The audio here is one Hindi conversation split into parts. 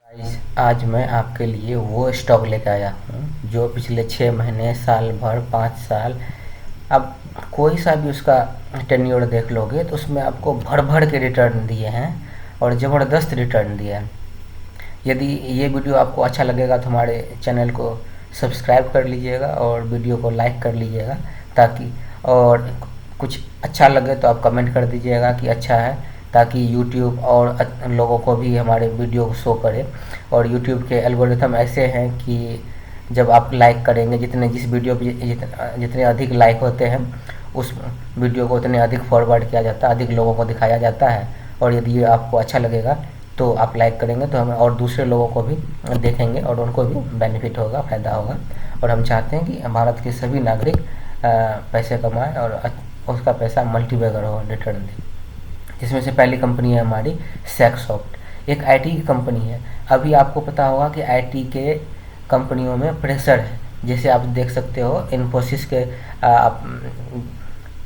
आज मैं आपके लिए वो स्टॉक लेकर आया हूँ जो पिछले 6 महीने, साल भर, 5 साल, अब कोई सा भी उसका टेन्योर देख लोगे तो उसमें आपको भर भर के रिटर्न दिए हैं और ज़बरदस्त रिटर्न दिए हैं। यदि ये वीडियो आपको अच्छा लगेगा तो हमारे चैनल को सब्सक्राइब कर लीजिएगा और वीडियो को लाइक कर लीजिएगा, ताकि और कुछ अच्छा लगे तो आप कमेंट कर दीजिएगा कि अच्छा है, ताकि YouTube और लोगों को भी हमारे वीडियो को शो करे। और YouTube के एल्गोरिथम ऐसे हैं कि जब आप लाइक करेंगे, जिस वीडियो पे जितने अधिक लाइक होते हैं उस वीडियो को उतने अधिक फॉरवर्ड किया जाता है, अधिक लोगों को दिखाया जाता है। और यदि ये आपको अच्छा लगेगा तो आप लाइक करेंगे तो हम और दूसरे लोगों को भी देखेंगे और उनको भी बेनिफिट होगा, फ़ायदा होगा। और हम चाहते हैं कि भारत के सभी नागरिक पैसे कमाएं और उसका पैसा मल्टीबैगर हो, रिटर्न दें। जिसमें से पहली कंपनी है हमारी सेक्सॉफ्ट, एक आईटी की कंपनी है। अभी आपको पता होगा कि आईटी के कंपनियों में प्रेशर है। जैसे आप देख सकते हो इन्फोसिस के आप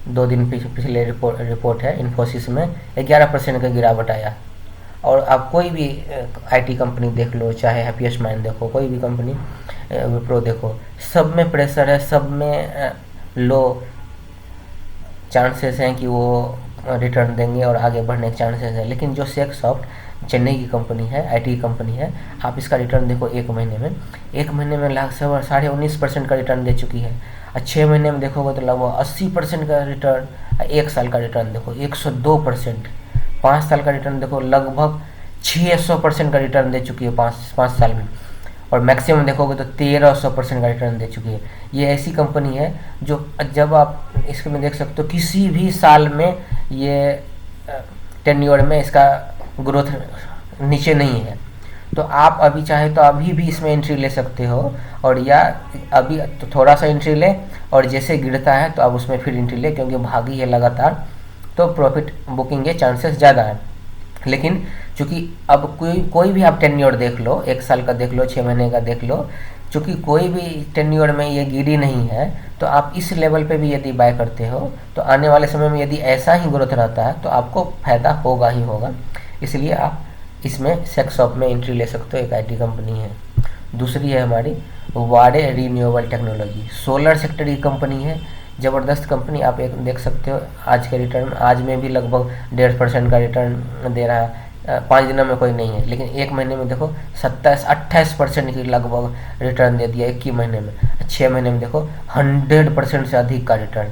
2 दिन पिछले रिपोर्ट है, इन्फोसिस में 11% का गिरावट आया। और आप कोई भी आईटी कंपनी देख लो, चाहे हैप्पीएस्ट माइंड देखो, कोई भी कंपनी, विप्रो देखो, सब में प्रेशर है, सब में लो चांसेस हैं कि वो रिटर्न देंगे और आगे बढ़ने के चांसेस हैं। लेकिन जो सेक्सॉफ्ट चेन्नई की कंपनी है, आईटी कंपनी है, आप इसका रिटर्न देखो एक महीने में लगभग 19.5% का रिटर्न दे चुकी है। और 6 महीने में देखोगे तो लगभग 80% का रिटर्न। 1 साल का रिटर्न देखो 102%। 5 साल का रिटर्न देखो लगभग 600% का रिटर्न दे चुकी है 5 साल में। और मैक्सिमम देखोगे तो 1300% का रिटर्न दे चुकी है। ये ऐसी कंपनी है जो जब आप इसमें देख सकते हो किसी भी साल में ये टेन्योर में इसका ग्रोथ नीचे नहीं है। तो आप अभी चाहे तो अभी भी इसमें एंट्री ले सकते हो, और या अभी तो थोड़ा सा एंट्री ले और जैसे गिरता है तो आप उसमें फिर एंट्री ले, क्योंकि भागी है लगातार तो प्रॉफिट बुकिंग के चांसेस ज़्यादा है। लेकिन चूँकि अब कोई भी आप टेन्योर देख लो, 1 साल का देख लो, 6 महीने का देख लो, चूँकि कोई भी टेन्योर में ये गिरी नहीं है, तो आप इस लेवल पे भी यदि बाय करते हो तो आने वाले समय में यदि ऐसा ही ग्रोथ रहता है तो आपको फ़ायदा होगा ही होगा। इसलिए आप इसमें सेक्सॉफ्ट में एंट्री ले सकते हो, एक आईटी कंपनी है। दूसरी है हमारी वाडे रिन्यूएबल टेक्नोलॉजी, सोलर सेक्टर की कंपनी है, ज़बरदस्त कंपनी। आप एक देख सकते हो आज के रिटर्न, आज में भी लगभग 1.5% का रिटर्न दे रहा है। 5 दिनों में कोई नहीं है, लेकिन 1 महीने में देखो 27-28% की लगभग रिटर्न दे दिया 1 ही महीने में। 6 महीने में देखो 100% से अधिक का रिटर्न,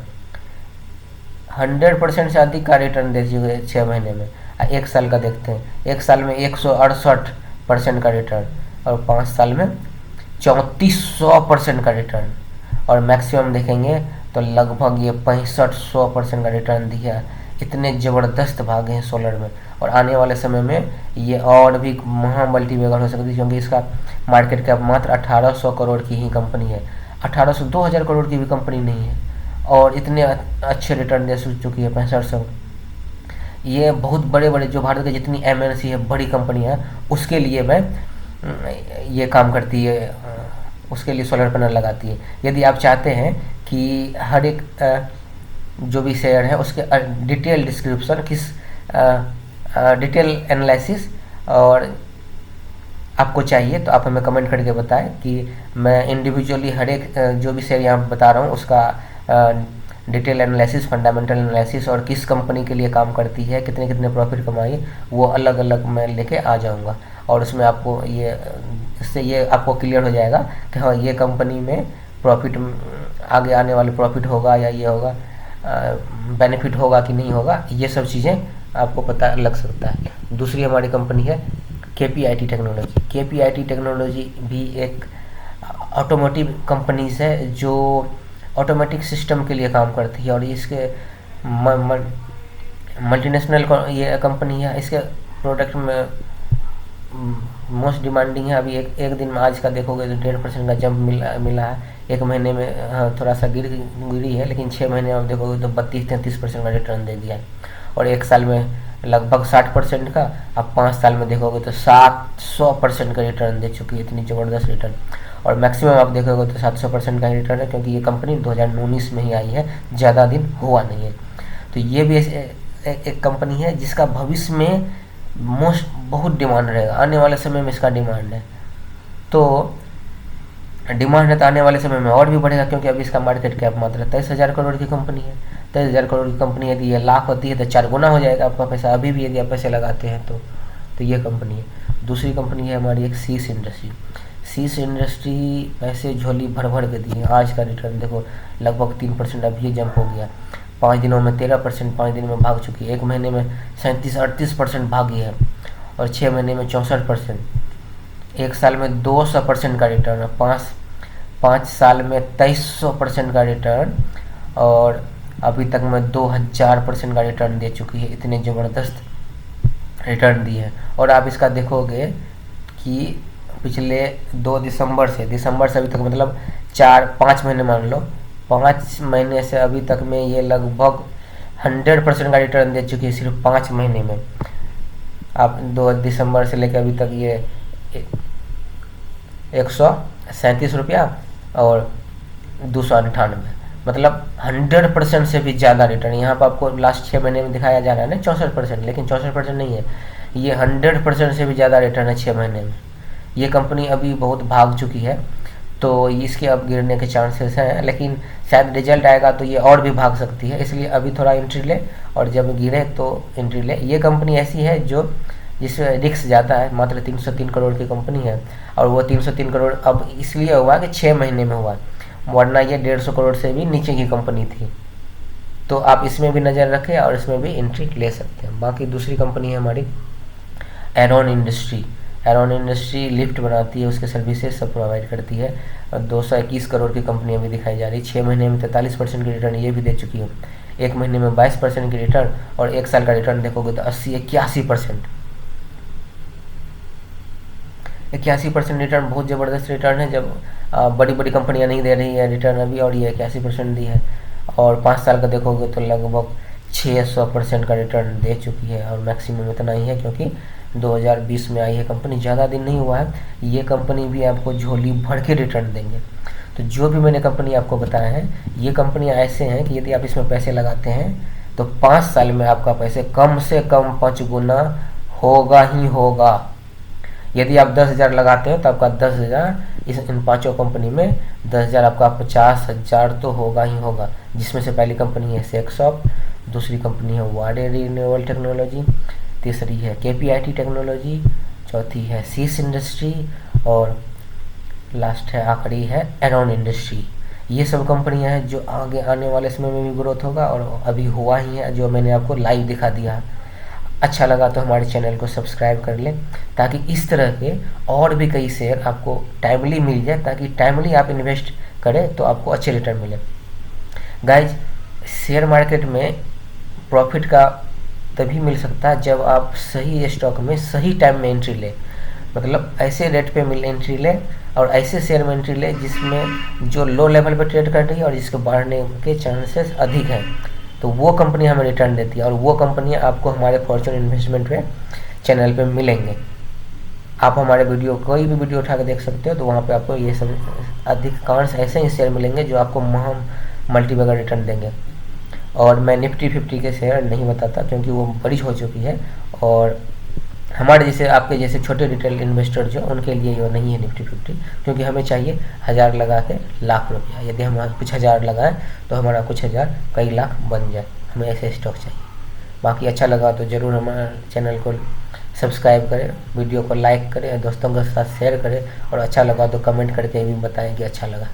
100% से अधिक का रिटर्न दे चुके 6 महीने में। 1 साल का देखते हैं, 1 साल में 168% का रिटर्न, और 5 साल में 3400% का रिटर्न, और मैक्सिमम देखेंगे तो लगभग ये 6500% का रिटर्न दिया। इतने ज़बरदस्त भागे हैं सोलर में, और आने वाले समय में ये और भी महा मल्टीबैगर हो सकती है, क्योंकि इसका मार्केट कैप मात्र 1800 करोड़ की ही कंपनी है। 1800, 2000 करोड़ की भी कंपनी नहीं है, और इतने अच्छे रिटर्न दे चुकी है 6500। ये बहुत बड़े बड़े जो भारत के जितनी एमएनसी है, बड़ी कंपनी है, उसके लिए मैं ये काम करती है, उसके लिए सोलर पैनल लगाती है। यदि आप चाहते हैं कि हर एक जो भी शेयर है उसके डिटेल डिस्क्रिप्शन, डिटेल एनालिसिस और आपको चाहिए तो आप हमें कमेंट करके बताएं कि मैं इंडिविजुअली हर एक जो भी शेयर यहाँ बता रहा हूँ उसका डिटेल एनालिसिस, फंडामेंटल एनालिसिस और किस कंपनी के लिए काम करती है, कितने कितने प्रॉफिट कमाई, वो अलग अलग मैं लेके आ जाऊँगा। और उसमें आपको इससे ये आपको क्लियर हो जाएगा कि हाँ ये कंपनी में प्रॉफिट, आगे आने वाले प्रॉफिट होगा या ये होगा, बेनिफिट होगा कि नहीं होगा, ये सब चीज़ें आपको पता लग सकता है। दूसरी हमारी कंपनी है केपीआईटी टेक्नोलॉजी। केपीआईटी टेक्नोलॉजी भी एक ऑटोमोटिव कंपनीज है जो ऑटोमेटिक सिस्टम के लिए काम करती है, और इसके मल्टीनेशनल ये कंपनी है। इसके प्रोडक्ट में मोस्ट डिमांडिंग है। अभी एक दिन में आज का देखोगे तो 1.5% का जंप मिला है। 1 महीने में हाँ थोड़ा सा गिरी है, लेकिन 6 महीने में आप देखोगे तो 32-33% का रिटर्न दे दिया है, और 1 साल में लगभग 60% का। अब 5 साल में देखोगे तो 700% का रिटर्न दे चुकी है, इतनी ज़बरदस्त रिटर्न। और मैक्सिमम आप देखोगे तो 700% का ही रिटर्न है, क्योंकि ये कंपनी 2019 में ही आई है, ज़्यादा दिन हुआ नहीं है। तो ये भी एक कंपनी है जिसका भविष्य में बहुत डिमांड रहेगा, आने वाले समय में इसका डिमांड है। तो डिमांड है तो आने वाले समय में और भी बढ़ेगा, क्योंकि अभी इसका मार्केट कैप मात्र 23,000 करोड़ की कंपनी है। 23,000 करोड़ की कंपनी यदि ये लाख होती है तो 4 गुना हो जाएगा आपका पैसा, अभी भी यदि आप पैसे लगाते हैं तो ये कंपनी है। दूसरी कंपनी है हमारी एक शीश इंडस्ट्री। शीश इंडस्ट्री पैसे झोली भर भर के दिए। आज का रिटर्न देखो लगभग 3% अभी ये जंप हो गया। 5 दिनों में 13%, 5 दिन में भाग चुकी है। 1 महीने में 37-38% भागी है और 6 महीने में 64%। 1 साल में 200% का रिटर्न है। 5 साल में 2300% का रिटर्न और अभी तक में 2000% का रिटर्न दे चुकी है। इतने ज़बरदस्त रिटर्न दी है। और आप इसका देखोगे कि पिछले 2 दिसंबर से अभी तक, मतलब 4-5 महीने मान लो, 5 महीने से अभी तक में ये लगभग 100% का रिटर्न दे चुकी है सिर्फ 5 महीने में। आप 2 दिसंबर से लेकर अभी तक ये 137 रुपया और 298, मतलब 100% से भी ज़्यादा रिटर्न। यहाँ पर आपको लास्ट 6 महीने में दिखाया जा रहा है ना 64%, लेकिन 64% नहीं है, ये 100% से भी ज़्यादा रिटर्न है 6 महीने में। ये कंपनी अभी बहुत भाग चुकी है, तो इसके अब गिरने के चांसेस हैं, लेकिन शायद रिजल्ट आएगा तो ये और भी भाग सकती है, इसलिए अभी थोड़ा एंट्री ले और जब गिरे तो एंट्री ले। ये कंपनी ऐसी है जो जिसमें रिस्क ज़्यादा है। मात्र 303 करोड़ की कंपनी है और वो 303 करोड़ अब इसलिए हुआ कि 6 महीने में हुआ, वरना ये 150 करोड़ से भी नीचे की कंपनी थी। तो आप इसमें भी नज़र रखें और इसमें भी एंट्री ले सकते हैं। बाकी दूसरी कंपनी है हमारी Aaron industry. Aaron industry lift बनाती है, उसके सर्विसेज सब प्रोवाइड करती है और 221 करोड़ की कंपनी अभी दिखाई जा रही है। 6 महीने में 43% की रिटर्न ये भी दे चुकी है। 1 महीने में 22% की रिटर्न और 1 साल का रिटर्न देखोगे तो 81% रिटर्न बहुत ज़बरदस्त रिटर्न है। जब बड़ी बड़ी कंपनियां नहीं दे रही है रिटर्न अभी, और ये 81% दी है। और 5 साल का देखोगे तो लगभग 600% का रिटर्न दे चुकी है और मैक्सिमम इतना ही है, क्योंकि 2020 में आई है कंपनी, ज़्यादा दिन नहीं हुआ है। ये कंपनी भी आपको झोली भर के रिटर्न देंगे। तो जो भी मैंने कंपनी आपको बताया है, ये कंपनियाँ ऐसे हैं कि यदि आप इसमें पैसे लगाते हैं तो 5 साल में आपका पैसे कम से कम 5 गुना होगा ही होगा। यदि आप 10,000 लगाते हो तो आपका 10,000 इन 5 कंपनी में 10,000 आपका 50,000 तो होगा ही होगा। जिसमें से पहली कंपनी है सेक्सॉफ्ट, दूसरी कंपनी है वाडे रिन्यूएबल टेक्नोलॉजी, तीसरी है KPIT टेक्नोलॉजी, चौथी है शीश इंडस्ट्री और लास्ट है आखिरी है एरॉन इंडस्ट्री। ये सब कंपनियां हैं जो आगे आने वाले समय में भी ग्रोथ होगा और अभी हुआ ही है, जो मैंने आपको लाइव दिखा दिया है। अच्छा लगा तो हमारे चैनल को सब्सक्राइब कर लें, ताकि इस तरह के और भी कई शेयर आपको टाइमली मिल जाए, ताकि टाइमली आप इन्वेस्ट करें तो आपको अच्छे रिटर्न मिले। गाइज, शेयर मार्केट में प्रॉफिट का तभी मिल सकता है जब आप सही स्टॉक में सही टाइम में एंट्री ले, मतलब ऐसे रेट पे एंट्री ले और ऐसे शेयर में एंट्री ले जिसमें जो लो लेवल पे ट्रेड कर रही है और जिसके बढ़ने के चांसेस अधिक हैं, तो वो कंपनी हमें रिटर्न देती है और वो कंपनी आपको हमारे फॉर्चून इन्वेस्टमेंट पे चैनल पे मिलेंगे। आप हमारे वीडियो कोई भी वीडियो उठा के देख सकते हो, तो वहाँ पे आपको ये सब अधिकांश ऐसे ही शेयर मिलेंगे जो आपको मल्टीबैगर रिटर्न देंगे। और मैं निफ्टी 50 के शेयर नहीं बताता, क्योंकि वो बड़ी हो चुकी है और हमारे जैसे आपके जैसे छोटे रिटेल इन्वेस्टर जो उनके लिए ये नहीं है निफ्टी 50, क्योंकि हमें चाहिए 1000 लगा के लाख रुपया। यदि हम कुछ हज़ार लगाएं तो हमारा कुछ हज़ार कई लाख बन जाए, हमें ऐसे स्टॉक चाहिए। बाकी अच्छा लगा तो ज़रूर हमारे चैनल को सब्सक्राइब करें, वीडियो को लाइक करें, दोस्तों के साथ शेयर करें और अच्छा लगा तो कमेंट करके भी बताएं कि अच्छा लगा।